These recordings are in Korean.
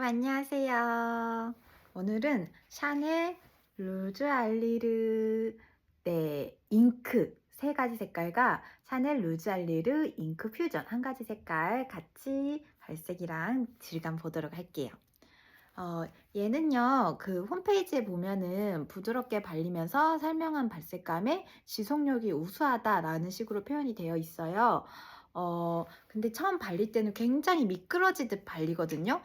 여러분 안녕하세요. 오늘은 샤넬 루즈 알리르 잉크 세 가지 색깔과 샤넬 루즈 알리르 잉크 퓨전 한 가지 색깔 같이 발색이랑 질감 보도록 할게요. 어, 얘는요, 그 홈페이지에 보면은 부드럽게 발리면서 설명한 발색감에 지속력이 우수하다라는 식으로 표현이 되어 있어요. 근데 처음 발릴 때는 굉장히 미끄러지듯 발리거든요.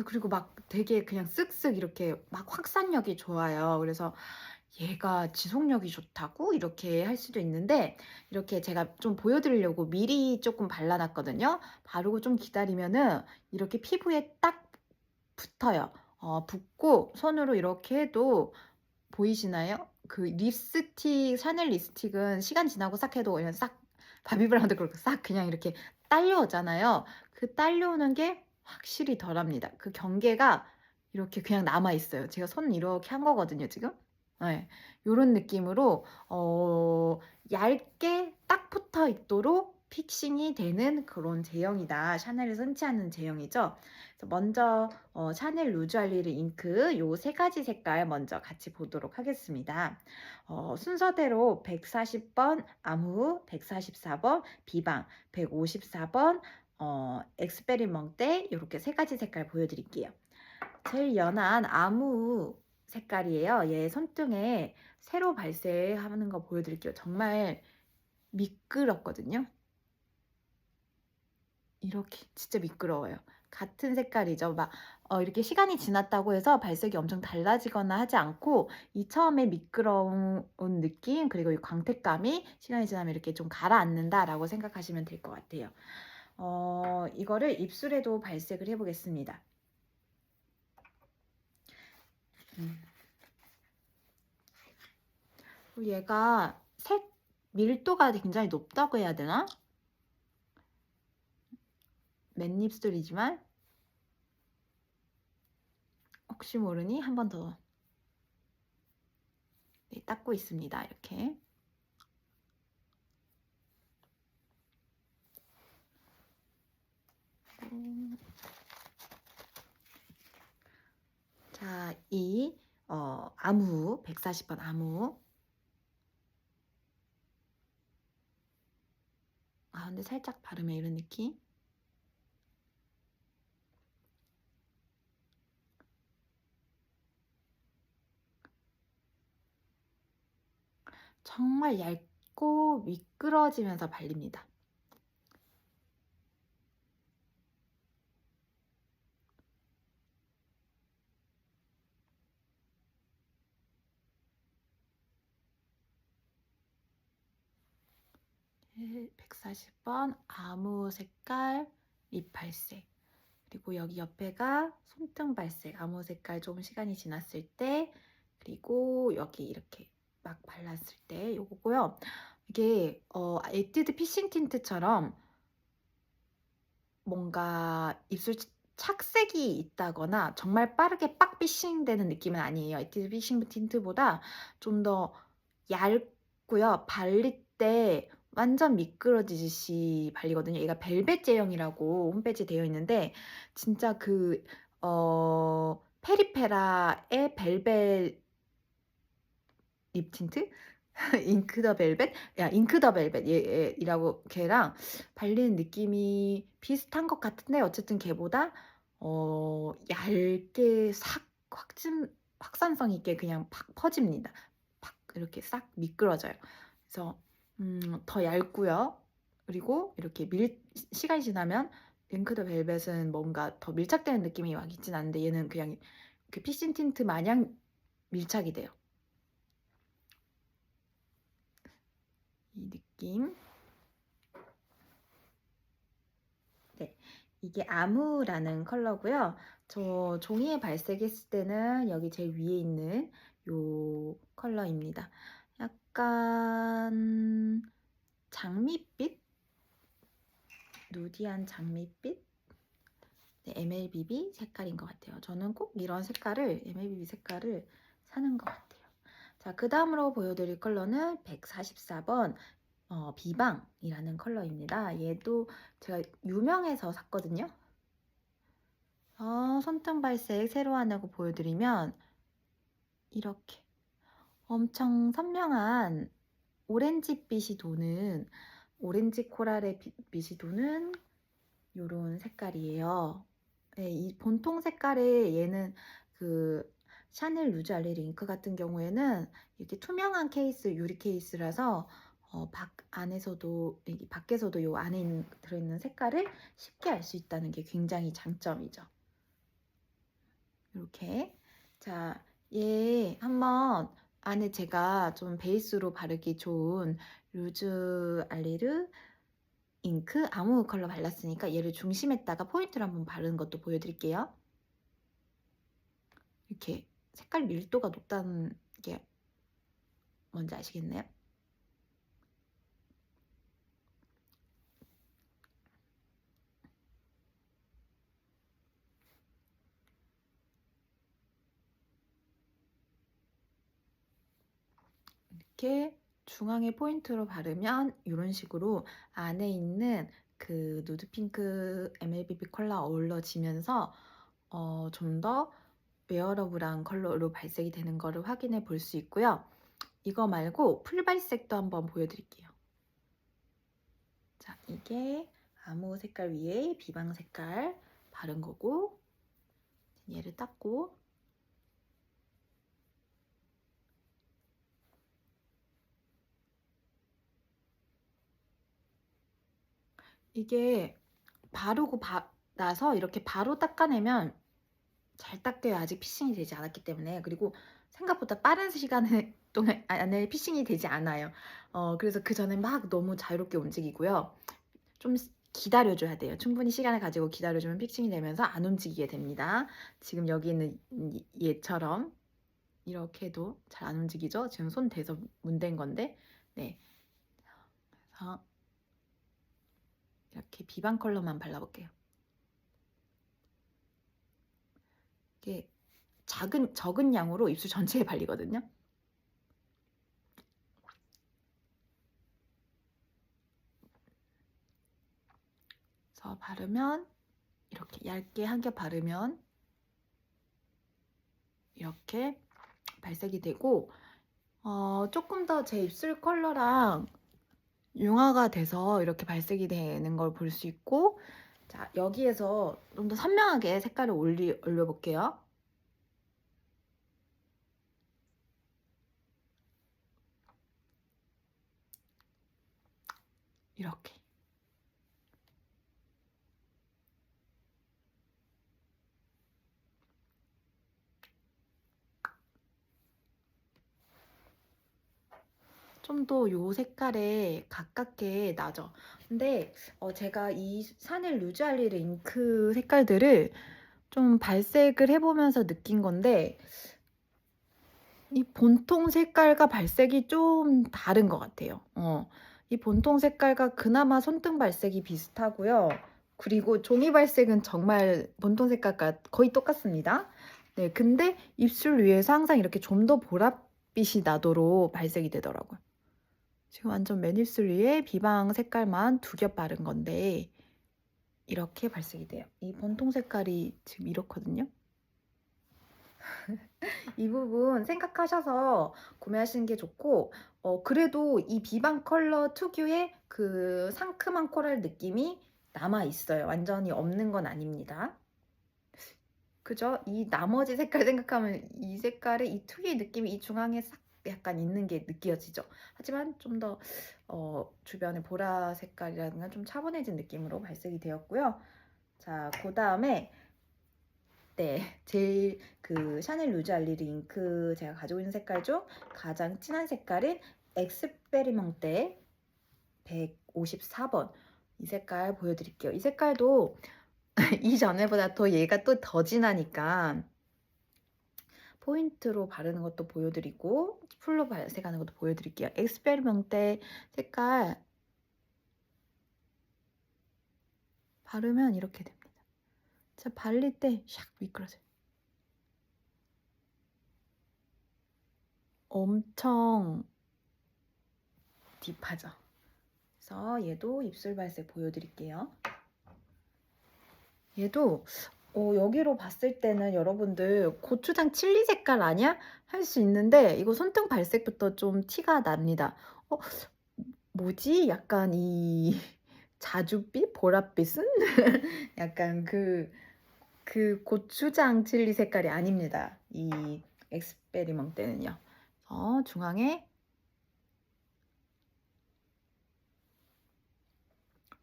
그리고 막 되게 그냥 쓱쓱 이렇게 막 확산력이 좋아요. 그래서 얘가 지속력이 좋다고 이렇게 할 수도 있는데, 이렇게 제가 좀 보여드리려고 미리 조금 발라놨거든요. 바르고 좀 기다리면은 이렇게 피부에 딱 붙어요. 붙고 손으로 이렇게 해도 보이시나요? 그 립스틱, 샤넬 립스틱은 시간 지나고 싹 해도 그냥 싹 바비브라운드 그렇게 싹 그냥 이렇게 딸려오잖아요. 그 딸려오는 게 확실히 덜합니다. 그 경계가 이렇게 그냥 남아 있어요. 제가 손 이렇게 한 거거든요, 지금. 네. 요런 느낌으로 얇게 딱 붙어 있도록 픽싱이 되는 그런 제형이다. 샤넬에서 흔치 않은 제형이죠. 그래서 먼저 샤넬 루즈 알리르 잉크 요 세 가지 색깔 먼저 같이 보도록 하겠습니다. 순서대로 140번 아무, 144번 비방, 154번 엑스페리먼테 이렇게 세 가지 색깔 보여드릴게요. 제일 연한 아무 색깔이에요. 얘 손등에 세로 발색하는 거 보여드릴게요. 정말 미끄럽거든요. 이렇게 진짜 미끄러워요. 같은 색깔이죠. 막 이렇게 시간이 지났다고 해서 발색이 엄청 달라지거나 하지 않고 이 처음에 미끄러운 느낌 그리고 이 광택감이 시간이 지나면 이렇게 좀 가라앉는다라고 생각하시면 될 것 같아요. 이거를 입술에도 발색을 해보겠습니다. 얘가 색 밀도가 굉장히 높다고 해야 되나? 맨입술이지만 혹시 모르니 한 번 더 닦고 있습니다. 이렇게. 자, 이 아무 140번 아무. 근데 살짝 바르면 이런 느낌. 정말 얇고 미끄러지면서 발립니다. 네, 140번 아무 색깔 립 발색. 그리고 여기 옆에가 손등 발색 아무 색깔 좀 시간이 지났을 때, 그리고 여기 이렇게 막 발랐을 때 요거고요. 이게 에뛰드 피싱 틴트처럼 뭔가 입술 착색이 있다거나 정말 빠르게 빡 피싱 되는 느낌은 아니에요. 에뛰드 피싱 틴트보다 좀 더 얇고요. 발릴 때 완전 미끄러지듯이 발리거든요. 얘가 벨벳 제형이라고 홈페이지에 되어 있는데 진짜 페리페라의 벨벳 립 틴트? 잉크 더 벨벳? 잉크 더 벨벳 얘이라고 걔랑 발리는 느낌이 비슷한 것 같은데 어쨌든 걔보다 얇게 싹 확산성 있게 그냥 팍 퍼집니다. 팍 이렇게 싹 미끄러져요. 그래서 더 얇고요. 그리고 이렇게 시간이 지나면 잉크 더 벨벳은 뭔가 더 밀착되는 느낌이 막 있진 않은데 얘는 그냥 그 피싱 틴트 마냥 밀착이 돼요. 이 느낌. 네, 이게 아무라는 컬러고요. 저 종이에 발색했을 때는 여기 제일 위에 있는 요 컬러입니다. 약간 장밋빛? 누디한 장밋빛? 네, MLBB 색깔인 것 같아요. 저는 꼭 이런 색깔을, MLBB 색깔을 사는 것 같아요. 자, 그 다음으로 보여드릴 컬러는 144번 비방이라는 컬러입니다. 얘도 제가 유명해서 샀거든요. 손등 발색 새로 하냐고 보여드리면 이렇게 엄청 선명한 오렌지빛이 도는 오렌지 코랄의 빛이 도는 요런 색깔이에요. 네, 이 본통 색깔의 얘는 그 샤넬 루즈 알리 링크 같은 경우에는 이렇게 투명한 케이스, 유리 케이스라서 안에서도 여기 밖에서도 요 안에 들어있는 색깔을 쉽게 알 수 있다는 게 굉장히 장점이죠. 이렇게 자, 얘 한번 안에 제가 좀 베이스로 바르기 좋은 루즈 알리르 잉크 아무 컬러 발랐으니까 얘를 중심에다가 포인트를 한번 바르는 것도 보여드릴게요. 이렇게 색깔 밀도가 높다는 게 뭔지 아시겠나요? 이렇게 중앙에 포인트로 바르면 이런 식으로 안에 있는 그 누드 핑크 MLBB 컬러 어우러지면서 좀 더 웨어러블한 컬러로 발색이 되는 거를 확인해 볼 수 있고요. 이거 말고 풀발색도 한번 보여드릴게요. 자, 이게 아무 색깔 위에 비방 색깔 바른 거고 얘를 닦고 이게 바르고 나서 이렇게 바로 닦아내면 잘 닦여요. 아직 피싱이 되지 않았기 때문에. 그리고 생각보다 빠른 시간 동안 안에 피싱이 되지 않아요. 그래서 그 전에 막 너무 자유롭게 움직이고요. 좀 기다려줘야 돼요. 충분히 시간을 가지고 기다려주면 피싱이 되면서 안 움직이게 됩니다. 지금 여기 있는 얘처럼 이렇게 해도 잘 안 움직이죠? 지금 손 대서 문댄 건데. 네. 그래서 이렇게 비방 컬러만 발라볼게요. 이게 적은 양으로 입술 전체에 발리거든요. 그래서 바르면 이렇게 얇게 한 겹 바르면 이렇게 발색이 되고 조금 더 제 입술 컬러랑 융화가 돼서 이렇게 발색이 되는 걸 볼 수 있고 자 여기에서 좀 더 선명하게 색깔을 올려볼게요. 이렇게 좀 더 요 색깔에 가깝게 나죠. 근데 제가 이 샤넬 루즈 알리르 잉크 색깔들을 좀 발색을 해보면서 느낀 건데 이 본통 색깔과 발색이 좀 다른 것 같아요. 이 본통 색깔과 그나마 손등 발색이 비슷하고요. 그리고 종이 발색은 정말 본통 색깔과 거의 똑같습니다. 네, 근데 입술 위에서 항상 이렇게 좀 더 보랏빛이 나도록 발색이 되더라고요. 지금 완전 맨입술 위에 비방 색깔만 2겹 바른 건데 이렇게 발색이 돼요. 이 본통 색깔이 지금 이렇거든요. 이 부분 생각하셔서 구매하시는 게 좋고 그래도 이 비방 컬러 특유의 그 상큼한 코랄 느낌이 남아 있어요. 완전히 없는 건 아닙니다. 그죠? 이 나머지 색깔 생각하면 이 색깔의 이 특유의 느낌이 이 중앙에 싹 약간 있는 게 느껴지죠. 하지만 좀 더 주변의 보라 색깔이라든가 좀 차분해진 느낌으로 발색이 되었고요. 자, 그 다음에 네, 제일 그 샤넬 루즈 알리르 잉크 제가 가지고 있는 색깔 중 가장 진한 색깔인 엑스페리멍테 154번 이 색깔 보여드릴게요. 이 색깔도 이전에보다 더 얘가 또 더 진하니까 포인트로 바르는 것도 보여드리고 풀로 발색하는 것도 보여드릴게요. 엑스페리멍테 색깔 바르면 이렇게 됩니다. 제가 발릴 때 샥 미끄러져요. 엄청 딥하죠. 그래서 얘도 입술 발색 보여드릴게요. 얘도 여기로 봤을 때는 여러분들 고추장 칠리 색깔 아니야? 할 수 있는데 이거 손등 발색부터 좀 티가 납니다. 어 뭐지? 약간 이 자줏빛? 보랏빛은? 약간 그 고추장 칠리 색깔이 아닙니다. 이 엑스페리먼 때는요. 중앙에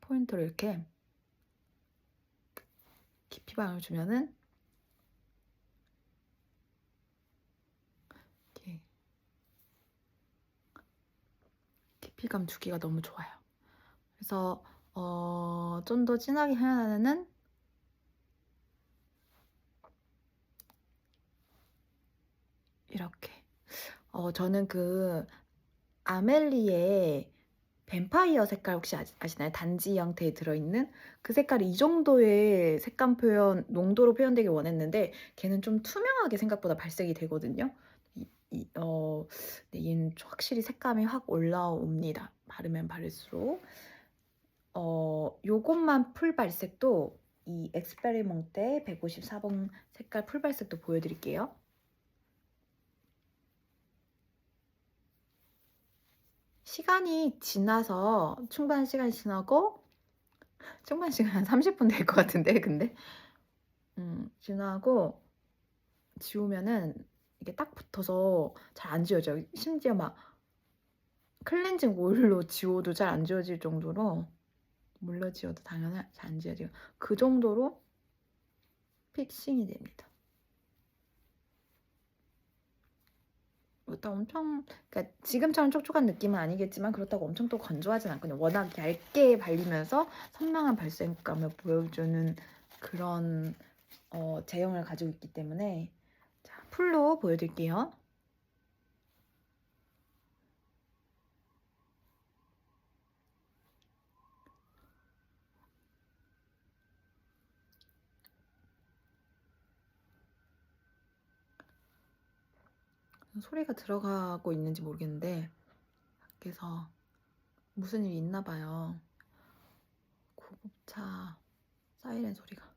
포인트를 이렇게 깊이감을 주면은 이렇게 깊이감 주기가 너무 좋아요. 그래서 좀 더 진하게 하려면은 이렇게 저는 그 아멜리의 뱀파이어 색깔 혹시 아시나요? 단지 형태에 들어있는 그 색깔이 이 정도의 색감 표현, 농도로 표현되길 원했는데 걔는 좀 투명하게 생각보다 발색이 되거든요. 네, 얘는 확실히 색감이 확 올라옵니다. 바르면 바를수록. 요것만 풀 발색도 이 엑스페리먼 때 154번 색깔 풀 발색도 보여드릴게요. 시간이 지나서 충분한 시간이 지나고 충분한 시간 한 30분 될 것 같은데 근데 지나고 지우면은 이게 딱 붙어서 잘 안 지워져요. 심지어 막 클렌징 오일로 지워도 잘 안 지워질 정도로 물로 지워도 당연히 잘 안 지워지고 그 정도로 픽싱이 됩니다. 일단 엄청 그러니까 지금처럼 촉촉한 느낌은 아니겠지만 그렇다고 엄청 또 건조하진 않거든요. 워낙 얇게 발리면서 선명한 발색감을 보여주는 그런 제형을 가지고 있기 때문에 자, 풀로 보여드릴게요. 소리가 들어가고 있는지 모르겠는데 밖에서 무슨 일이 있나 봐요. 구급차 사이렌 소리가.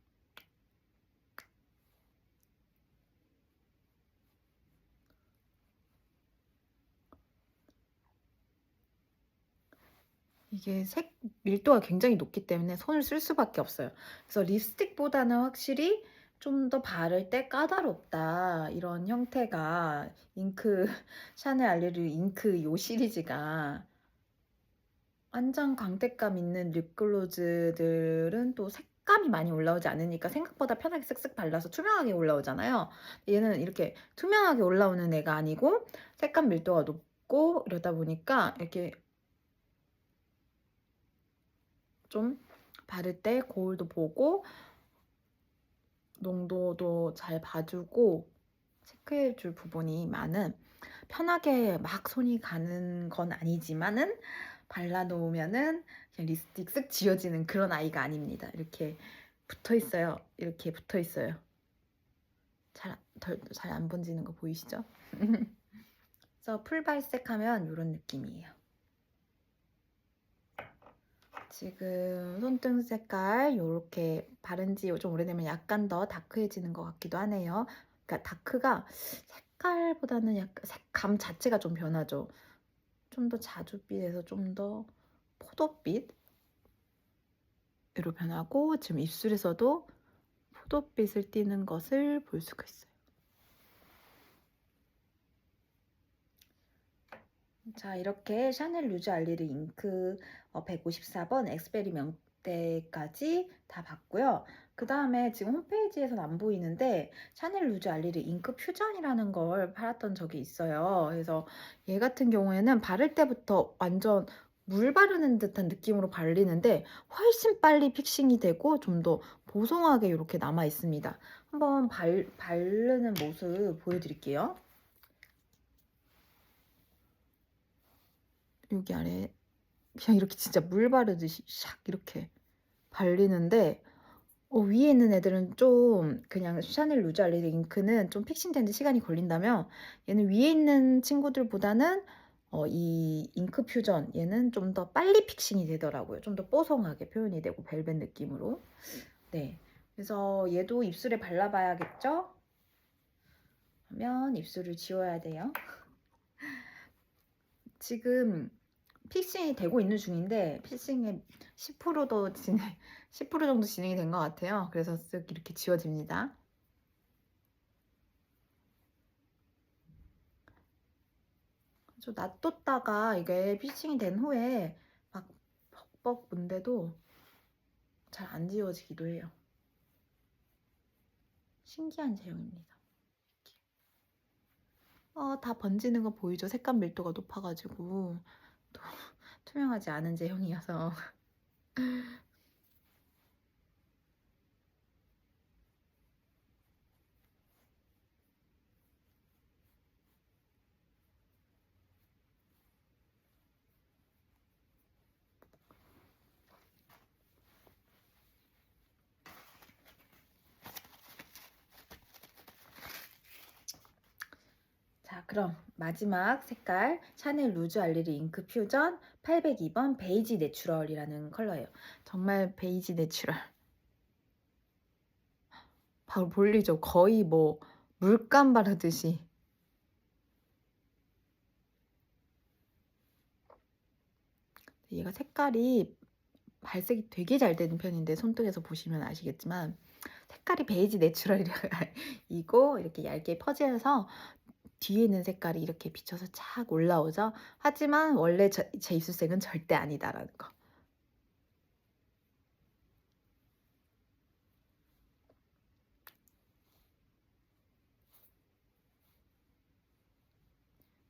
이게 색 밀도가 굉장히 높기 때문에 손을 쓸 수밖에 없어요. 그래서 립스틱보다는 확실히 좀 더 바를 때 까다롭다. 이런 형태가 잉크 샤넬 알리르 잉크 요 시리즈가 완전 광택감 있는 립글로즈들은 또 색감이 많이 올라오지 않으니까 생각보다 편하게 쓱쓱 발라서 투명하게 올라오잖아요. 얘는 이렇게 투명하게 올라오는 애가 아니고 색감 밀도가 높고 이러다 보니까 이렇게 좀 바를 때 거울도 보고 농도도 잘 봐주고 체크해 줄 부분이 많은 편하게 막 손이 가는 건 아니지만은 발라놓으면은 그냥 립스틱 쓱 지워지는 그런 아이가 아닙니다. 이렇게 붙어 있어요. 이렇게 붙어 있어요. 잘 안 번지는 거 보이시죠? 그래서 풀 발색하면 이런 느낌이에요. 지금 손등 색깔 이렇게 바른 지 좀 오래되면 약간 더 다크해지는 것 같기도 하네요. 그러니까 다크가 색깔보다는 약간 색감 자체가 좀 변하죠. 좀 더 자줏빛에서 좀 더 포도빛으로 변하고 지금 입술에서도 포도빛을 띠는 것을 볼 수가 있어요. 자, 이렇게 샤넬 루즈 알리르 잉크 154번 엑스페리먼트까지 다 봤고요. 그 다음에 지금 홈페이지에서는 안 보이는데 샤넬 루즈 알리르 잉크 퓨전이라는 걸 팔았던 적이 있어요. 그래서 얘 같은 경우에는 바를 때부터 완전 물 바르는 듯한 느낌으로 발리는데 훨씬 빨리 픽싱이 되고 좀 더 보송하게 이렇게 남아 있습니다. 한번 바르는 모습 보여드릴게요. 여기 아래 그냥 이렇게 진짜 물 바르듯이 샥 이렇게 발리는데 위에 있는 애들은 좀 그냥 샤넬 루즈 알리르 잉크는 좀 픽싱되는데 시간이 걸린다면 얘는 위에 있는 친구들보다는 이 잉크 퓨전 얘는 좀 더 빨리 픽싱이 되더라고요. 좀 더 뽀송하게 표현이 되고 벨벳 느낌으로. 네. 그래서 얘도 입술에 발라봐야겠죠? 그러면 입술을 지워야 돼요. 지금 픽싱이 되고 있는 중인데 픽싱이 10% 정도 진행이 된 것 같아요. 그래서 쓱 이렇게 지워집니다. 좀 놔뒀다가 이게 픽싱이 된 후에 막 벅벅 문데도 잘 안 지워지기도 해요. 신기한 제형입니다. 다 번지는 거 보이죠? 색감 밀도가 높아가지고 또 투명하지 않은 제형이어서 자, 그럼 마지막 색깔 샤넬 루즈 알리르 잉크 퓨전 802번 베이지 내추럴이라는 컬러예요. 정말 베이지 내추럴. 바로 볼리죠. 거의 뭐 물감 바르듯이. 얘가 색깔이 발색이 되게 잘 되는 편인데 손등에서 보시면 아시겠지만 색깔이 베이지 내추럴이고 이렇게 얇게 퍼지면서 뒤에 있는 색깔이 이렇게 비쳐서 착 올라오죠. 하지만 원래 제 입술색은 절대 아니다라는 거.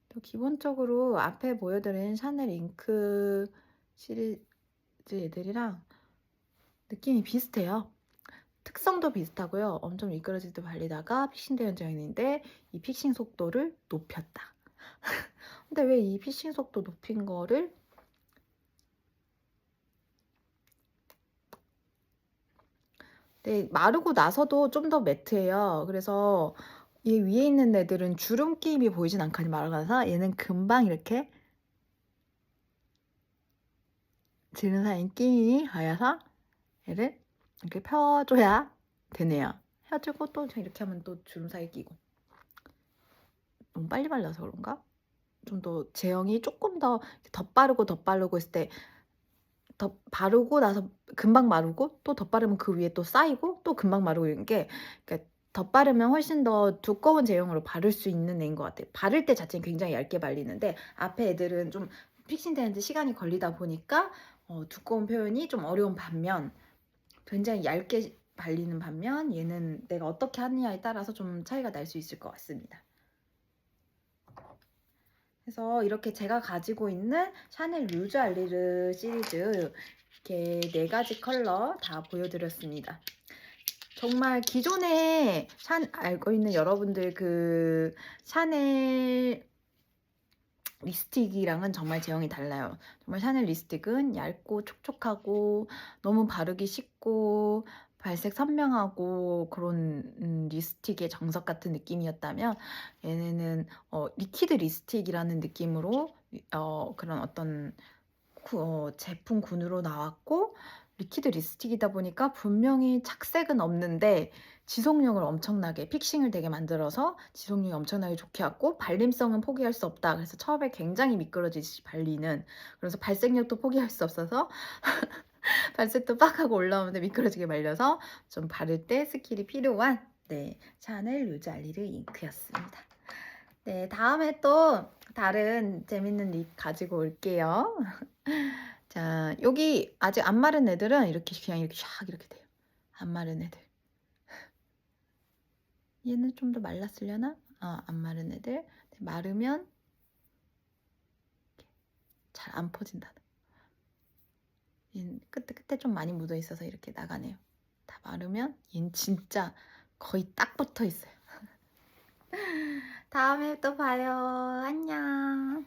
또 기본적으로 앞에 보여드린 샤넬 잉크 시리즈 애들이랑 느낌이 비슷해요. 특성도 비슷하고요. 엄청 미끄러질 때 발리다가 픽싱되는 제형인데 이 픽싱 속도를 높였다. 근데 왜 이 픽싱 속도 높인 거를 네, 마르고 나서도 좀 더 매트해요. 그래서 얘 위에 있는 애들은 주름 끼임이 보이진 않거든요. 마르고 나서 얘는 금방 이렇게 지는 사이 끼임이 가여서 얘를 이렇게 펴줘야 되네요. 펴주고 또 이렇게 하면 또 주름 사이 끼고. 너무 빨리 발라서 그런가? 좀 더 제형이 조금 더 덧바르고 했을 때 더 바르고 나서 금방 마르고 또 덧바르면 그 위에 또 쌓이고 또 금방 마르고 이런 게 그러니까 덧바르면 훨씬 더 두꺼운 제형으로 바를 수 있는 애인 것 같아요. 바를 때 자체는 굉장히 얇게 발리는데 앞에 애들은 좀 픽싱 되는데 시간이 걸리다 보니까 두꺼운 표현이 좀 어려운 반면 굉장히 얇게 발리는 반면 얘는 내가 어떻게 하느냐에 따라서 좀 차이가 날 수 있을 것 같습니다. 그래서 이렇게 제가 가지고 있는 샤넬 루즈 알리르 시리즈 이렇게 4가지 컬러 다 보여드렸습니다. 정말 기존에 알고 있는 여러분들 그 샤넬 립스틱이랑은 정말 제형이 달라요. 정말 샤넬 립스틱은 얇고 촉촉하고 너무 바르기 쉽고 발색 선명하고 그런 립스틱의 정석 같은 느낌이었다면 얘네는 리퀴드 립스틱이라는 느낌으로 그런 어떤 제품 군으로 나왔고 리퀴드 립스틱이다 보니까 분명히 착색은 없는데 지속력을 엄청나게 픽싱을 되게 만들어서 지속력이 엄청나게 좋게 하고 발림성은 포기할 수 없다. 그래서 처음에 굉장히 미끄러지듯이 발리는 그래서 발색력도 포기할 수 없어서 발색도 빡 하고 올라오는데 미끄러지게 말려서 좀 바를 때 스킬이 필요한 샤넬 루즈 알리르 잉크였습니다. 네, 다음에 또 다른 재밌는 립 가지고 올게요. 자, 여기 아직 안 마른 애들은 이렇게 그냥 이렇게 샥 이렇게 돼요. 안 마른 애들. 얘는 좀 더 말랐으려나? 안 마른 애들. 마르면 잘 안 퍼진다. 얘는 끝에 좀 많이 묻어 있어서 이렇게 나가네요. 다 마르면 얘는 진짜 거의 딱 붙어 있어요. 다음에 또 봐요. 안녕.